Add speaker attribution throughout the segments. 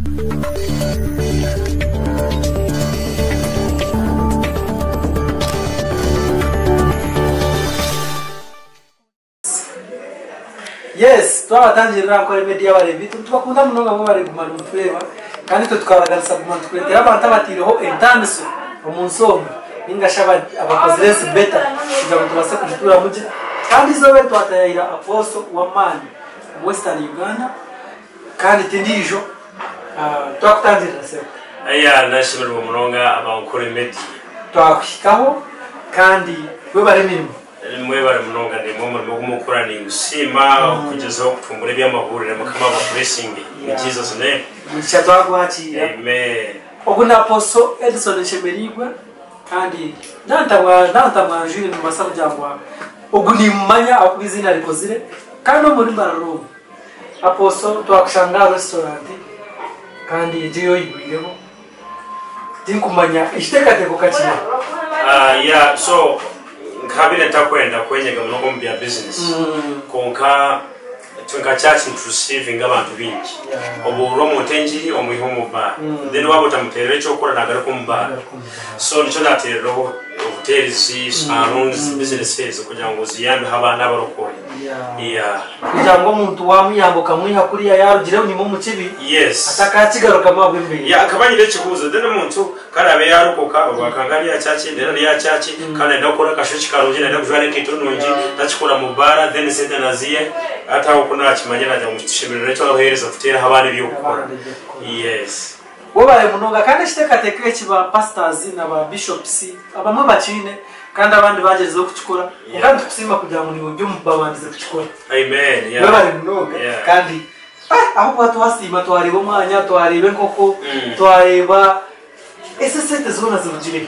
Speaker 1: Yes, twabatangirira ko media barebi tubakunda muno ngabo bari gumana umutweba kandi tukabagarisa gumana twetera abantu batiriho entanso omunsonga ningashaba abakozeresi beta kugira ngo tubase kujitura muje kandi zobe twatayira aposo wa mani Western Uganda kandi tindijo twakutangirira se
Speaker 2: aya nashimira umuronga abankore media
Speaker 1: twakwikaho kandi we baremirimo
Speaker 2: mwe bari munonga ni mu mukura ni usima kugezaho kutumbura by'amahurire mukama ba blessing in Jesus name
Speaker 1: cyatwagwakira
Speaker 2: amen
Speaker 1: oguna aposo Edison Shemerigwa kandi ntantamwa juri mu masabo cyangwa oguni manya akubizina rikozire kandi muri bararo aposo twakushanga restaurant kandi jiyo yibireho tinkumanya ishtekateko kachira
Speaker 2: yeah so kabine takwenda kwenyega mnogo mu bya business konka tunga church inclusive ngabantu bingi obu romo tenjiri omuhimu ba then wabo tamuterere cyo kora nagara kumba so nico naterero hotels salons businesses kugira ngo ziyambe habana barokore yeah
Speaker 1: kugira ngo umuntu wamuyambuka mwiha kuri ya yarugire unyimo mu kibi
Speaker 2: yes
Speaker 1: atakakigaruka mabwembe
Speaker 2: ya akabanyire kikuza then umuntu karabe yarukoka bakangari ya church ndera ya church kana ndakora kashochi karongera ndakujware kitononji ndakikora mu bara then sente naziye ata ukuna kimanyira cyo mushimira cyo ahereza kutera habane byo gukora yes
Speaker 1: wobaye munonga kandi shitekateke kiba pastors na ba bishops abamwe bakine kandi abandi bagezeho kukikora kandi tusima kugira ngo nibyo mubabandize kukikora
Speaker 2: amen yeah
Speaker 1: wobaye munonga kandi aho watu wasima twaribo mwanya twaribe koko twareba ese sente zona zirugire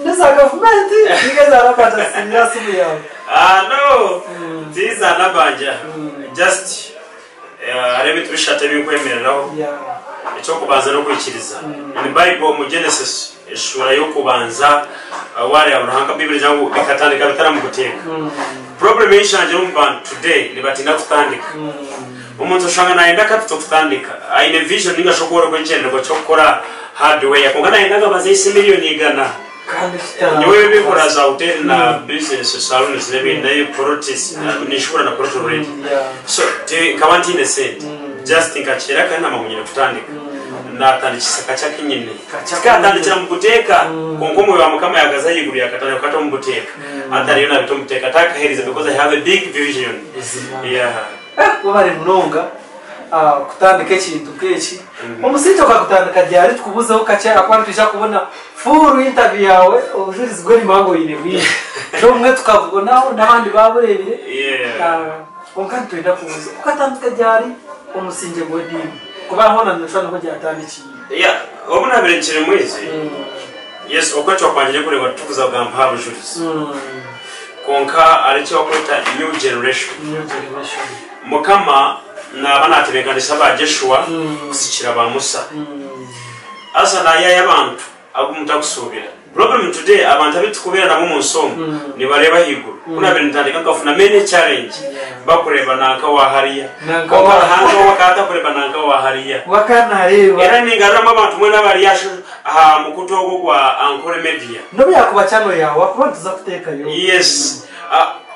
Speaker 1: neza government nigeza rapata sinira subu yawe
Speaker 2: no these are nabanja just arebe turishate bikwemereraho icyo kubanza no kwikiriza in Bible mu Genesis ishura yo kubanza wari Abraham Bible jangu bikatandika bitara mu guteka problem ishanje umva today libatinda kutandika umuntu shanga naenda kapito kutandika aine vision ninga shokora kwengenda ko chokora hardware yakongana naenda bazisi million igana niwe bikora za hotel na business salons n'ibindi properties nishura na property rate so kabanti ne sent just think achira kana mamunyira kutandika natandikisa cyake nyine katandikira mu guteka konkomo wa mukama yagaza yiguru yakatanya kato mu guteka atari yo nabito muteka atakahereza because I have a big vision yeah
Speaker 1: wabare munonga kutandika ikintu kechi umusinto kakutandika ryari tukubuzeho kacyara kwantisha kubona full interview yawe ujurizwe ni mango yine bwi no mwe tukavuga naho nabandi baburebire konka twenda kubuza ukatandika ryari umusinje godi kuba hona nashana ko ryatandiki
Speaker 2: obuna birenkire mwezi yes okwacho kwanje kuri ngo tukuza gamba habujuriza konka aricyo kwita new generation mukama na banatebekanisa ba Joshua kusikira ba Musa asa na y'abantu agumutakusubira problem today abantu abitukubera nabo mu nsomo ni bareba higuru kuna bintandika kafuna many challenge bakureba nanka wahariya kwa hanzo wakata kureba nanka wahariya
Speaker 1: wakana reba
Speaker 2: era ningarama abantu mwena bari yasho aha mukutogo kwa ankore media
Speaker 1: no yakuba cyano yawe akubanza kuteka yo
Speaker 2: yes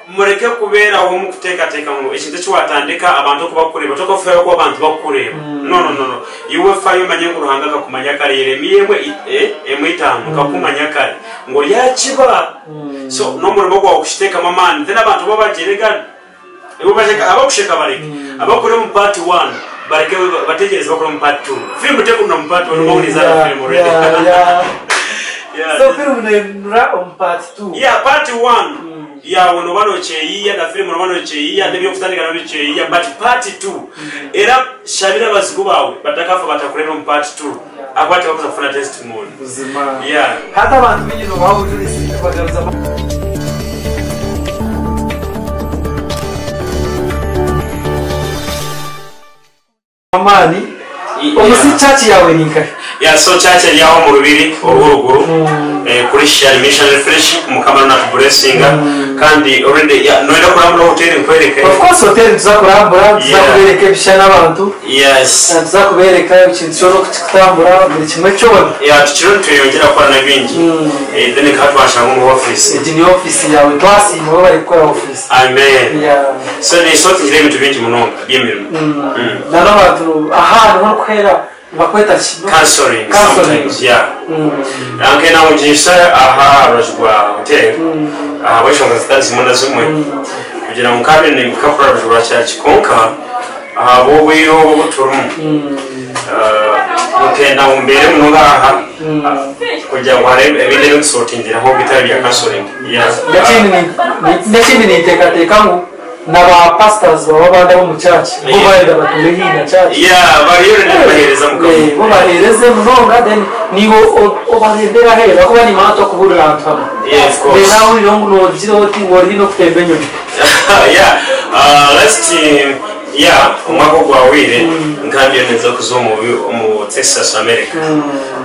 Speaker 2: mureke kubera aho mu kuteka ngo ikintu cyo watandika abantu ko bakureba to kofera ko abantu bakureba no iwe fayo manye kuruhanga kakumanya kare Yeremiyemwe emwitamu kakumanya kare ngo yakiba so no murimo kwa kushiteka mamani tena abantu babagerega ibo basheka abakusheka bareke abakure mu part 1 bareke bategereza bakore mu part 2 film teko no mu part 1 ngo nizara film already
Speaker 1: so film nura on part 2
Speaker 2: part 1 ya wono bano cheyiya na film bano cheyiya ndebyo kutandika na cheyiya but part 2 era shabira bazigo bawe batakafa batakureba mu part 2 akwati bakoza kufuna testimony
Speaker 1: hata abantu binyino bawo jurisi bagaruza amani umusi church yawe ni kahe
Speaker 2: ya so church yaho mu rubiri uruguru kuri Share Mission Refresh mu Kamaro na Blessing kandi already noenda kurambura hotel kwereka
Speaker 1: of course hotel tuzakurambura tuzakubereka bishana abantu
Speaker 2: yes
Speaker 1: tuzakubereka ikintu cyo kutambura buri kimwe cyo
Speaker 2: ya tukiro tuyongera kwa na bingi then katwashanga mu office
Speaker 1: ni office yawe twasi mu bari gukora office
Speaker 2: amen
Speaker 1: yeah
Speaker 2: so ni sort ngire bintu bingi munonga byemirimo
Speaker 1: na n'abantu ahantu ho kwera bakweta
Speaker 2: counseling sometimes yeah anke na ujisa rajwa hotel bashaka zitazi munda zimwe kugira ngo kabine mukakora rajwa cyaci konka bo wiro buturumu ukenda umbere munonga kujya warebe ebinde no sortingira ho bitari ya counseling yeah
Speaker 1: ndachini ni teka ngo naba pastors baba banda bo mu church bo baenda batulehi na church
Speaker 2: yeah bariyore n'abahereza mukamu
Speaker 1: bo bahereze munonga then nibo obahendera hera ko bani mato kuburira antama
Speaker 2: yeah of course
Speaker 1: nawe yongo no ziroti ngori no kutembenyo
Speaker 2: yeah last yeah umwaka gwawire nkambi neza kuzomu mu Texas America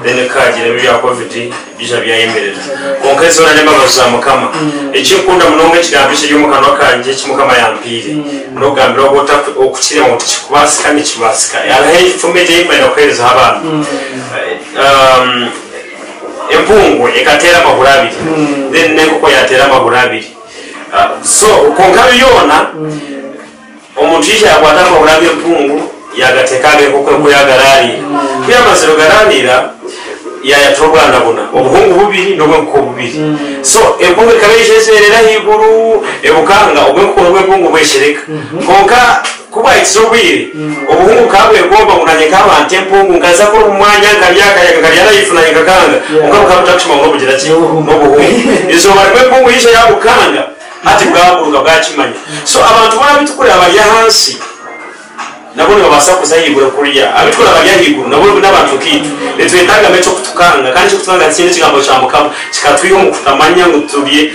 Speaker 2: then kagire bya covid bija byayemerera konkezo na nyama bazamukama ikikunda munonga kigambishe yo mukano kanje kimukama yampire no gambira gota okukire mu kikubasika n'ikibasika yarahe fumeje imena kweza abantu empungu ekatera amaguru abiri then neko yatera amaguru abiri so konkabi yona omuntu yakwata amaguru abiri empungu yagatekage kuko yagarari byamaziro gararira yayatoganda bona obuhungu bubiri n'obwenko bubiri so empungu kabeshezerera higuru ebukanga obwenko n'obwenko bweshereka konka kuba itsobiri obuhungu kabwe gomba munanye kabante empungu ngaza ko umwanya ngabya yifuna ngakanga onka kabutashima ngo bugira ki n'obuhungu izo barwe empungu yisho yabukanga ati bwaburuka bwakimanya so abantu barabitukura abya hansi nabone babasa kuzayigura kuriya abitwara abanyahiguru nabo n'abantu kitu letwetaga mecho kutukanga kandi kutukanga kindi kigambo cyamukamo kikatwiho mu kutamanya ngutubiye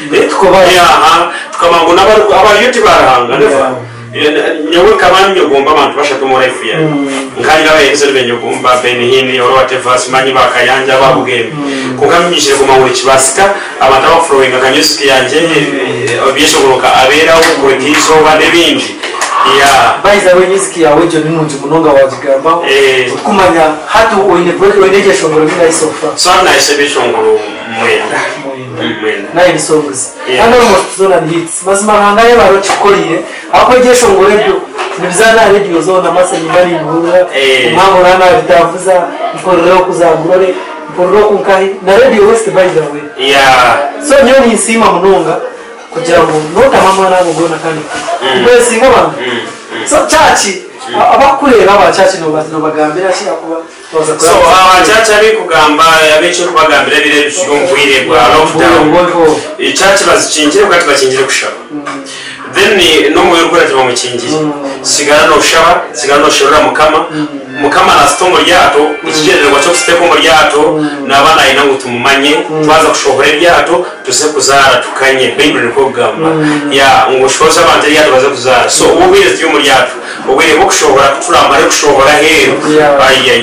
Speaker 2: tukamango n'abayuti barahanga neva nyewe kabani nyogomba abantu bashaka mu life ya nkani nabayenze benyogomba benihini oro watevas manyi bakayanja babugeme kukamishije ku mawuri kibasika abantu abafrowinga kanyusuki yanje obyeshogoroka abera ukure kiso bane binji yeah
Speaker 1: baiza wenyiziki yawe jo ninunje munonga wajigamba kumanya hatu oine shongoro mina isofa
Speaker 2: sana isebishongoro mwenda
Speaker 1: na insongs hano mozona hits mazima hangaye baro chikoriye apo je shongoro byo nibizana radio zona masa nyibari ngura mambo rana bitavuza mporero kuzagurore mporero kunkai na radio west by the way
Speaker 2: yeah
Speaker 1: so nyoni insima munonga kugira ngo nota mama nabo gona kandi kwese ngaba so chachi abakurera aba chachi no bagambira shi akuba toza
Speaker 2: so chachi ari kugamba yabecho kubagambira bire bishongwire bwa lockdown chachi bazicingire kandi bakingire kushaba then no mu yorukora tiba mu kingire sigara no shaba sigara no shora mukama na stongo ryato ikigererwa cyo kusteko mu ryato nabana ina ngutumumanye twaza kushohora ryato tuse kuzara tukanye bible kogamba ya ngushoza abantu ryato baza kuzara so ubwire cyo mu ryato ubwire ko kushohora turamare kushohora hero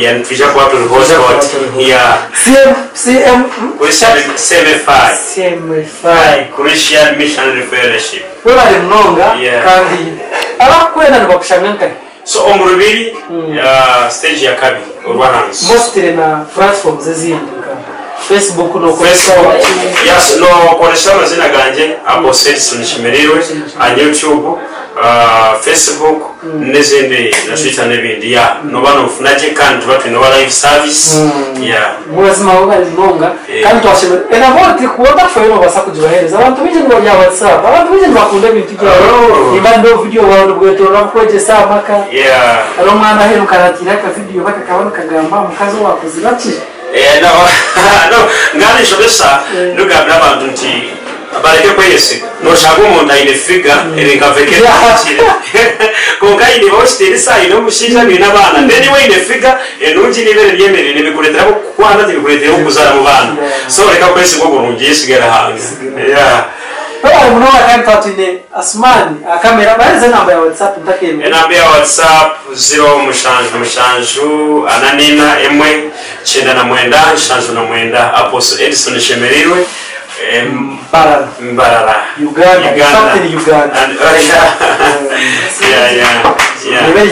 Speaker 2: ya ntija kwa to hotspot ya
Speaker 1: CM
Speaker 2: Christian Mission Fellowship
Speaker 1: wala mnonga kandi abakwenda bakushanganka
Speaker 2: so omurubiri stage ya kabiri urwahanze
Speaker 1: mostly na platforms z'izindi Facebook no
Speaker 2: Facebook yes no koresha mazina ganje abo sales nishimerewe a YouTube Facebook n'izindi na Twitter n'ibindi ya no bano funaje kandi batu no live service ya
Speaker 1: mwazima wabali mnonga kandi twashebe enaboti kuota fero basa kujibahereza abantu bije ngo ya WhatsApp abantu bije bakunda ibintu byawe ibando video wawe bwetora kweje samaka
Speaker 2: ya
Speaker 1: aro mwana hero karatira ka video bakakabona kagamba mukazo wakoze baki
Speaker 2: no ngani shobesa nugabira abantu nti abareke kwese no shago umuntu ayine figa ereka veke konga ine bosteri sai no mushinja ni nabana then we ine figa enunji nibere ryemere nibikuretera ko kwana nibikuretera kuzara mu bana so reka kwese ngo burungiye sigara hanze yeah
Speaker 1: Baba munoga kandi twatine Asmani akamera barize namba ya WhatsApp ndakemera.
Speaker 2: Namba ya WhatsApp 0 ananina emwe chenda na mwenda shanzu na mwenda Apostle Edison Shemerirwe Mbarara
Speaker 1: Uganda.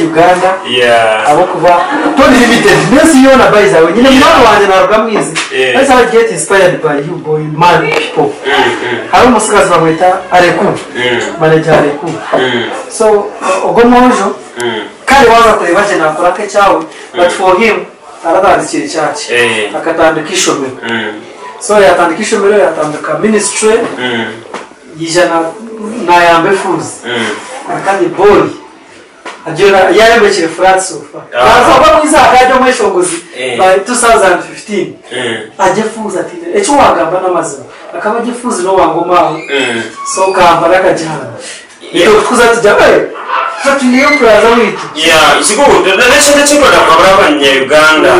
Speaker 1: Uganda.
Speaker 2: Yeah.
Speaker 1: Abo kuva Tony Limited. Nesi yona by the way. Nyine mwana wanje narugamwizi. Let's have get inspired by you boy man people. Hari umusigazi bamwita Areku. Manager Areku. So ogomojo kale waza kureba je nakora ke cyawe but for him aradandikira cyacu akatandikisha mwe. So yatandikisha mbere yatandika ministry yijana na yambe fuzi akandi boy ajira yayambekire flat sofa kaza mwiza akaje mweshongozi by 2015 aje fuza ati echo wagamba namazina akaba aje fuzi no wangoma so kambara kajana iyo kuza tijabe Tatuliyo kuraza witu.
Speaker 2: Yeah, isigo ndetse ndakora abanya Uganda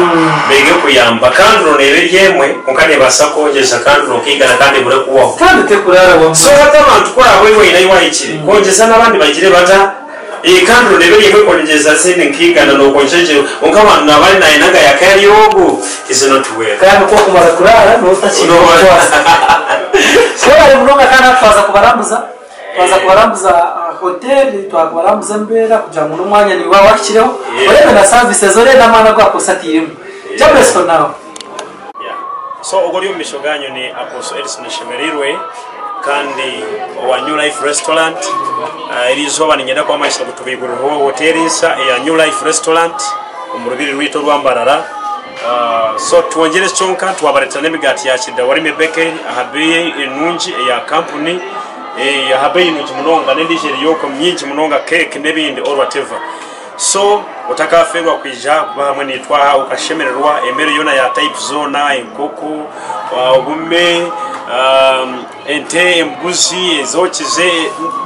Speaker 2: bege kuyamba kandi ronebe yemwe ukane basako jesa kandi rokigana kandi bure kuwa.
Speaker 1: Kandi tekurara wa.
Speaker 2: So hata abantu kwa wewe ina yiwayikire. Kongeza nabandi bagire bata kandi ronebe yemwe kongeza sene nkigana no konjeje unkaba nabali na inaga ya karyogo is not well.
Speaker 1: Kandi ko kumara kurara no utachira. So ari mnoga kana twaza kubarambuza. Twaza kubarambuza hotel twakubarambuza mbera kugira ngo n'umwanya ni wa wakireho urebe na services zore namana kwa posatirimo jabesto nawe.
Speaker 2: So ogori umishoganyo ni Apostle Edison Shemerirwe kandi wa New Life Restaurant irizo banyenda kwa maisha gutubigura hotelisa ya New Life Restaurant umurubiri rwito rwambarara. So tuongere chonka tuwabareta nemigati ya chida warime bakery ahabiye enunji ya company yahabaye inunji munonga n'indijeri yoko myinji munonga cake nebindi or whatever. So utakaferwa kwija hamwe nitwa ukashemererwa emere yona ya type zona inkoko obume ente embuzi ezokize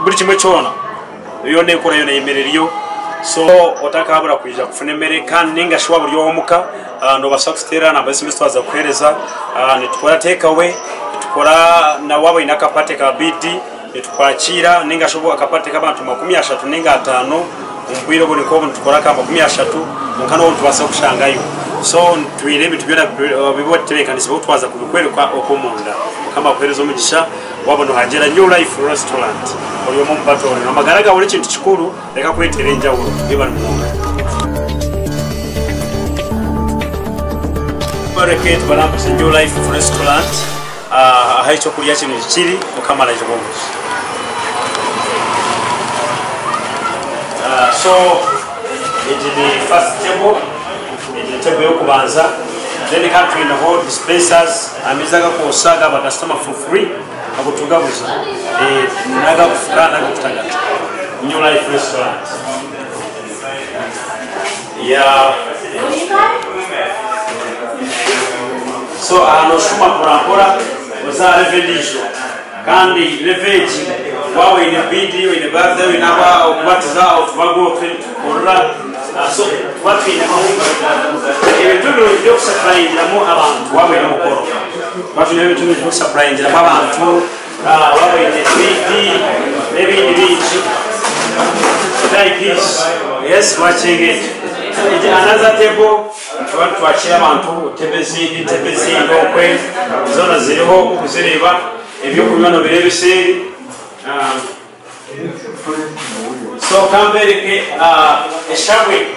Speaker 2: buri kimwe cyona yone kora yona emereriyo. So utakabura kwija kufuna emere kandi ngashwa buri yomuka ndo basakstera na basimisi twaza kuhereza nitwara take away tukora na wabo inakapate ka bidi tukwakira ninga shobo akapate kabantu 30 ninga 5 umbwiro buri ko tukora kamba 30 mukano tubasa kushangayo. So twirebe tubyona bibo tebekanisa utwaza kubikwereka okomunda kama kwerezo mugisha wabona hagera New Life Restaurant oyo mu batore namagaraga uri kintu kikuru reka kweterenja wo ibana mu bareke twarambuze New Life Restaurant haicho kulia chini chiri ukamala jobo. So it is the first table, it is the table yokubanza. Then come to the whole dispensers amizaga ko saga ba customer for free akutugabuza naga kufukana kutagata New Life Restaurant. Yeah. So anoshuma kurambura uza revelation kandi leveji wawe ine video ine birthday inaba okubatiza otubago korra. So what we know ibintu byo surprise mu abantu wawe no mukoro batu ne bintu byo surprise abantu wawe ine 3D maybe it like this. Yes, watching it. Another table to achira abantu tebezi okwe zona ziriho kuzireba ebyo kunyana birebeseri. So kambereke eshabwe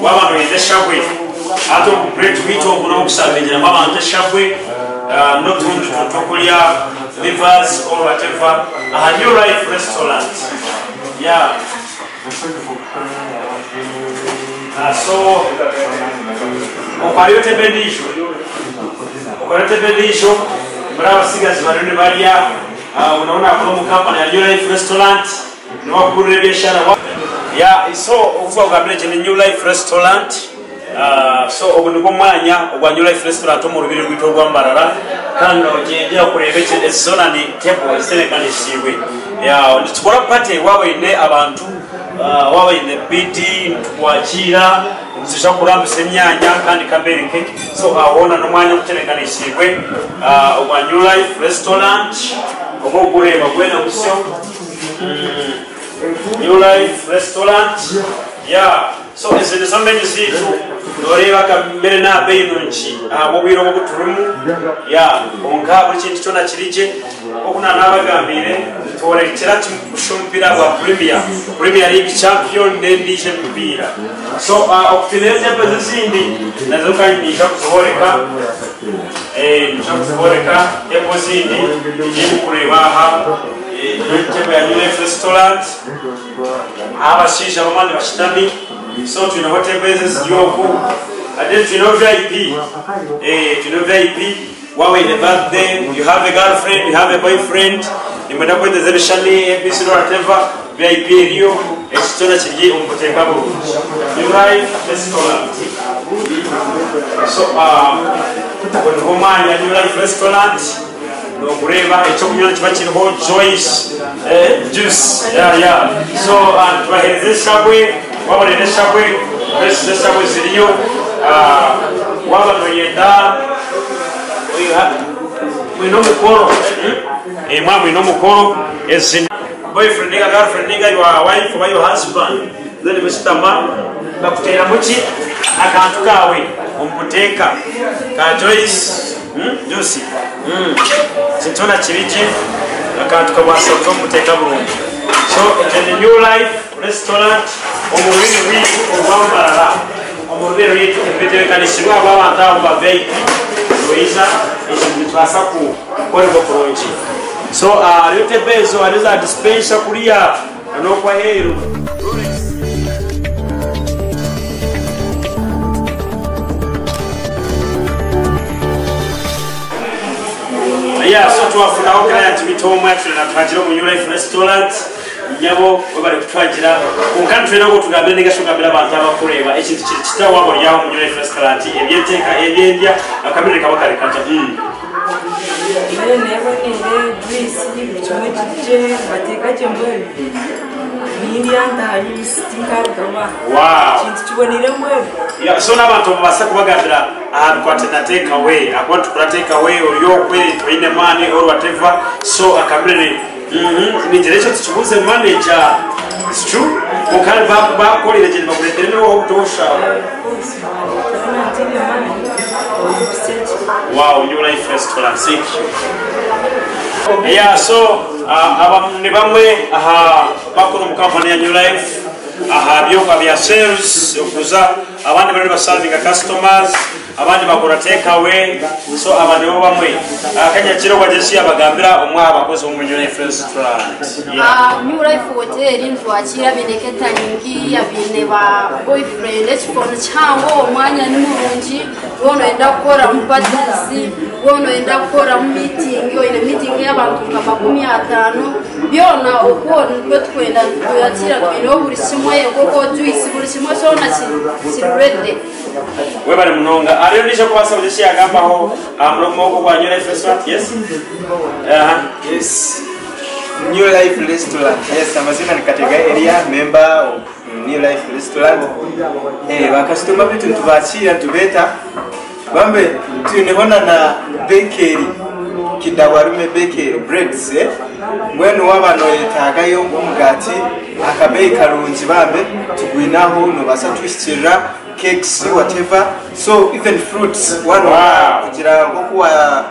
Speaker 2: wabano eshabwe ato great wito kuno kusabinjira abantu eshabwe not to tokolia rivers or whatever. A New Life Restaurant. Yeah. So okaryote bedisho brava sigazi barone baria unaona kwa company ya New Life Restaurant ni wakure biashara. Yeah, so uvuga ugabire ni New Life Restaurant. So ubuniko mwanya wa New Life Restaurant mu rubiri rwito rwambarara kandi ogendera kurebe zona ni table zene kandi siwe. Yeah, ndikora party wawe ine abantu waba in the BD tukwakira nzisha kurambisa emyanya kandi kabereke so awona n'umwanya guterekanishijwe wa New Life Restaurant obo kureba gwena musyo New Life Restaurant so izindi sombe nyizitu noreba kamere na beyinunchi mu biro mu guturumu onka buri kintu cyona kirije okuna nabagambire tuorekera tushumpira wa Premier League champion ndije mpira so okuteneze bezindi nazokanyisha kuzoboreka nishobora ebozindi ije kureba aha tebe ya New Life Restaurant abashisha bamande bashitami so tu know whatever is your go and then you know VIP while in the birthday you have a girlfriend, you have a boyfriend, you might have the shani episode or whatever VIP Rio it's too much to New Life Restaurant so when Romania New Life Restaurant no kureba icyo kunywa kibakiriho Joyce juice so and twahereze shabwe wabarene shabwe bese shabwe ziriyo wabanoyenda we no mukoro mama no mukoro is boyfriend nigga girlfriend nigga your wife or your husband then mustama bakutera muki akantu kawe umputeka ka Joyce juice sintona kirije akantu kabasa umputeka burundu so the New Life Restaurant omubiri witu obambarara omubiri witu mpete kanishibwa abantu aba VIP Luisa is twasa ku korego kurungi so rete bezo ariza dispenser kulia no kwa hero so tuwafuna okaya tibitomo actually na twajira mu New Life Restaurant nyabo bari kutwagira kunkantwe nako tugabire nigashugabira abantu abakureba ekintu kitawabo yaho mu New Life Restaurant ebyeteka ebyendya akamire kabakari kanja
Speaker 3: never juice kimwe kije bateka cyembwe niyanda yistika gaba kintu kibonire mwe
Speaker 2: so nabantu basa kubagabira ahantu kwatena take away I want to take away or your way to in money or whatever so akamire Nigeria tuchubuze manager it's true ukali ba koli legend bakuletere no utosha wow New Life Restaurant thank you so abamwe bamwe aha bakuru mu company ya New Life aha byo kwa bya sales okuza abandi bari baserving customers abandi bakora take away so abandi bo bamwe akanya kiro kwa Jesse abagambira umwa abakozi mu New Life Restaurant
Speaker 4: New Life Hotel ntwakira bineketa nyingi yabine ba boyfriend ekifone cyango umwanya ni murungi wono enda gukora mu parties wono enda gukora mu meeting yo ine meeting y'abantu kama 15 byona uko nibyo twenda tuyakira twino buri kimwe koko juice buri kimwe so na silverede
Speaker 2: we bari munonga ariyo nisho kubasaba Jesse agambaho amuromo kwa New Life Restaurant yes
Speaker 5: yes New Life Restaurant yes amazina ni katika area member of New Life Restaurant bakasitoma bitu tubakira tubeta bambe tunibona na bakery kidawarume bakery breads mwenu wabano yetaga yo ngumugati akabeyi karungi bambe tugwinaho no basa twishikira cakes whatever so even fruits one kugira ngo kuwa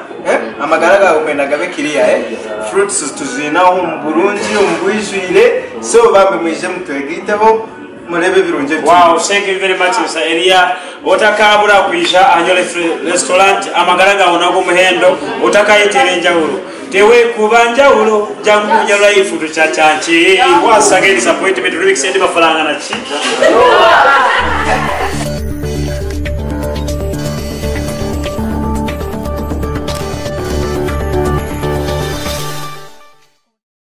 Speaker 5: amagaraga ukwendaga bekiriya fruits tuzinaho mu Burundi umugwijire so bambe mwije mutwegiteho murebe birunje
Speaker 2: wow thank you very much Mr. Elia otakabura kwisha New Life Restaurant amagaraga onago muhendo otakayeterenja huru tewe kubanja huru jangu New Life tuchachanchi wasage disappointment remix ndi mafaranga na chi